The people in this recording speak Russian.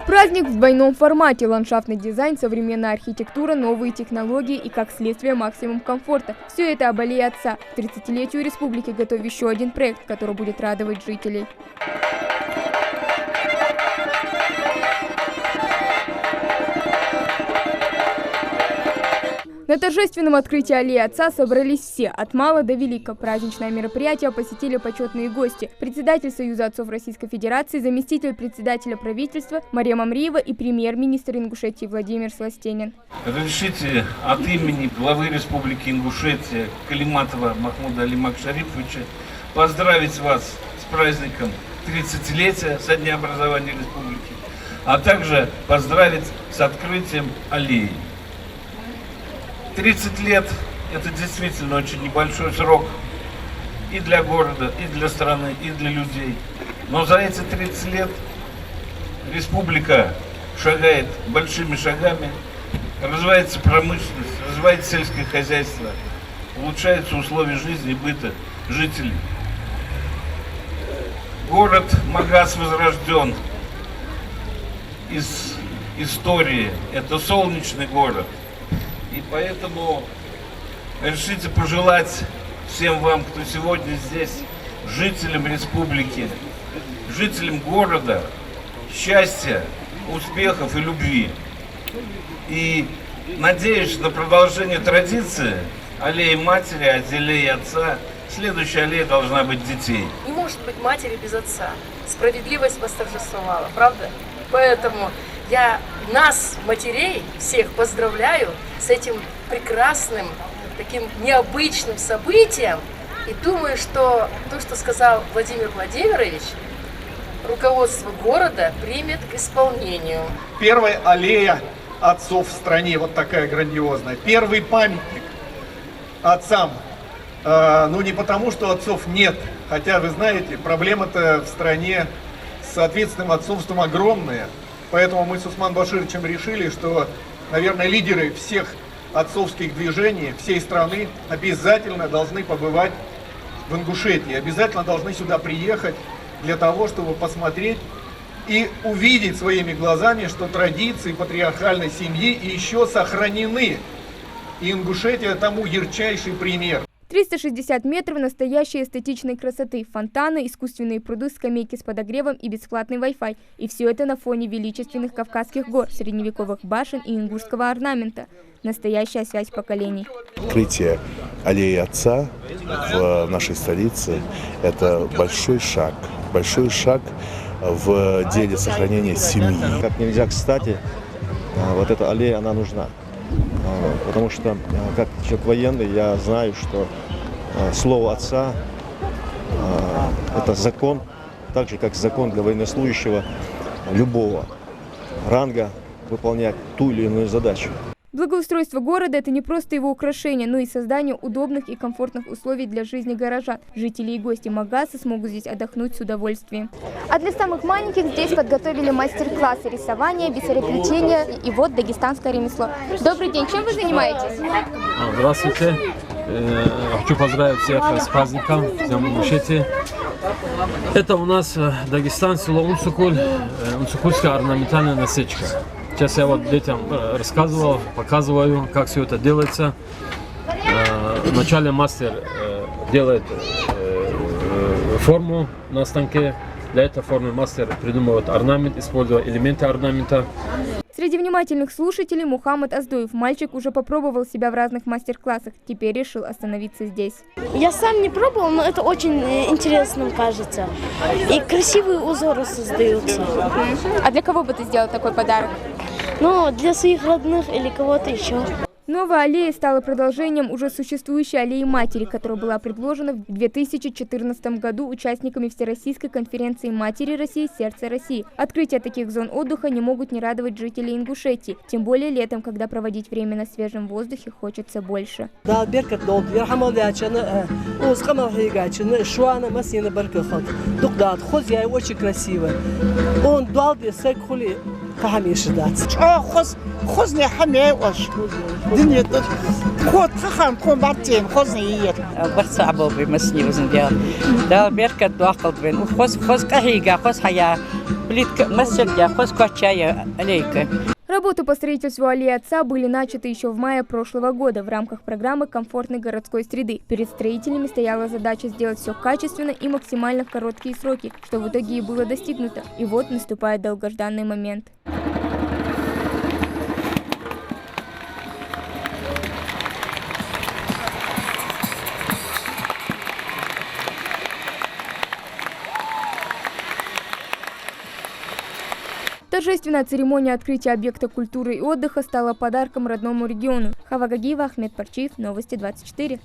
Праздник в двойном формате. Ландшафтный дизайн, современная архитектура, новые технологии и, как следствие, максимум комфорта. Все это об Аллее Отца. К 30-летию республики готов еще один проект, который будет радовать жителей. На торжественном открытии Аллеи Отца собрались все, от мала до велика. Праздничное мероприятие посетили почетные гости. Председатель Союза отцов Российской Федерации, заместитель председателя правительства Мария Мамриева и премьер-министр Ингушетии Владимир Сластенин. Разрешите от имени главы Республики Ингушетия Калиматова Махмуда Алимак Шарифовича поздравить вас с праздником 30-летия со дня образования республики, а также поздравить с открытием аллеи. 30 лет – это действительно очень небольшой срок и для города, и для страны, и для людей. Но за эти 30 лет республика шагает большими шагами, развивается промышленность, развивается сельское хозяйство, улучшаются условия жизни и быта жителей. Город Магас возрожден из истории, это солнечный город. И поэтому решите пожелать всем вам, кто сегодня здесь, жителям республики, жителям города, счастья, успехов и любви. И надеюсь на продолжение традиции аллеи матери, аллеи отца. Следующая аллея должна быть детей. Не может быть матери без отца. Справедливость восторжествовала, правда? Поэтому я нас, матерей, всех поздравляю с этим прекрасным, таким необычным событием. И думаю, что то, что сказал Владимир Владимирович, руководство города примет к исполнению. Первая аллея отцов в стране, вот такая грандиозная. Первый памятник отцам. Ну не потому, что отцов нет, хотя, вы знаете, проблема-то в стране с ответственным отцовством огромная. Поэтому мы с Усман Башировичем решили, что, наверное, лидеры всех отцовских движений всей страны обязательно должны побывать в Ингушетии, обязательно должны сюда приехать для того, чтобы посмотреть и увидеть своими глазами, что традиции патриархальной семьи еще сохранены. И Ингушетия тому ярчайший пример. 360 метров настоящей эстетичной красоты, фонтаны, искусственные пруды, скамейки с подогревом и бесплатный Wi-Fi. И все это на фоне величественных Кавказских гор, средневековых башен и ингушского орнамента. Настоящая связь поколений. Открытие аллеи Отца в нашей столице – это большой шаг в деле сохранения семьи. Как нельзя кстати, вот эта аллея, она нужна. Потому что, как человек военный, я знаю, что слово отца – это закон, так же, как закон для военнослужащего любого ранга выполнять ту или иную задачу. Благоустройство города – это не просто его украшение, но и создание удобных и комфортных условий для жизни горожан. Жители и гости Магаса смогут здесь отдохнуть с удовольствием. А для самых маленьких здесь подготовили мастер-классы рисования, бисероплетения и вот дагестанское ремесло. Добрый день, чем вы занимаетесь? Здравствуйте. Хочу поздравить всех с праздником Днем Ингушетии. Это у нас Дагестан, село Унцукуль, унцукульская орнаментальная насечка. Сейчас я вот детям рассказывал, показываю, как все это делается. Вначале мастер делает форму на станке. Для этой формы мастер придумывает орнамент, используя элементы орнамента. Среди внимательных слушателей Мухаммад Аздоев. Мальчик уже попробовал себя в разных мастер-классах. Теперь решил остановиться здесь. Я сам не пробовал, но это очень интересно кажется. И красивые узоры создаются. А для кого бы ты сделал такой подарок? Ну, для своих родных или кого-то еще. Новая аллея стала продолжением уже существующей аллеи матери, которая была предложена в 2014 году участниками Всероссийской конференции матери России «Сердце России». Открытие таких зон отдыха не могут не радовать жителей Ингушетии, тем более летом, когда проводить время на свежем воздухе хочется больше. Очень красиво. Он kahalishidat khozne hame wash dinye khot khan kombatin khozne yir برصعبوا بمسني وزن ديال دا بيركت واقل بين وخوز كهيجا خوز حياة بليت مسجد يا خوز كوتشايا عليك. Работы по строительству аллеи Отца были начаты еще в мае прошлого года в рамках программы комфортной городской среды. Перед строителями стояла задача сделать все качественно и максимально в короткие сроки, что в итоге и было достигнуто. И вот наступает долгожданный момент. Торжественная церемония открытия объекта культуры и отдыха стала подарком родному региону. Хава Гагиева, Ахмед Парчиев, Новости 24.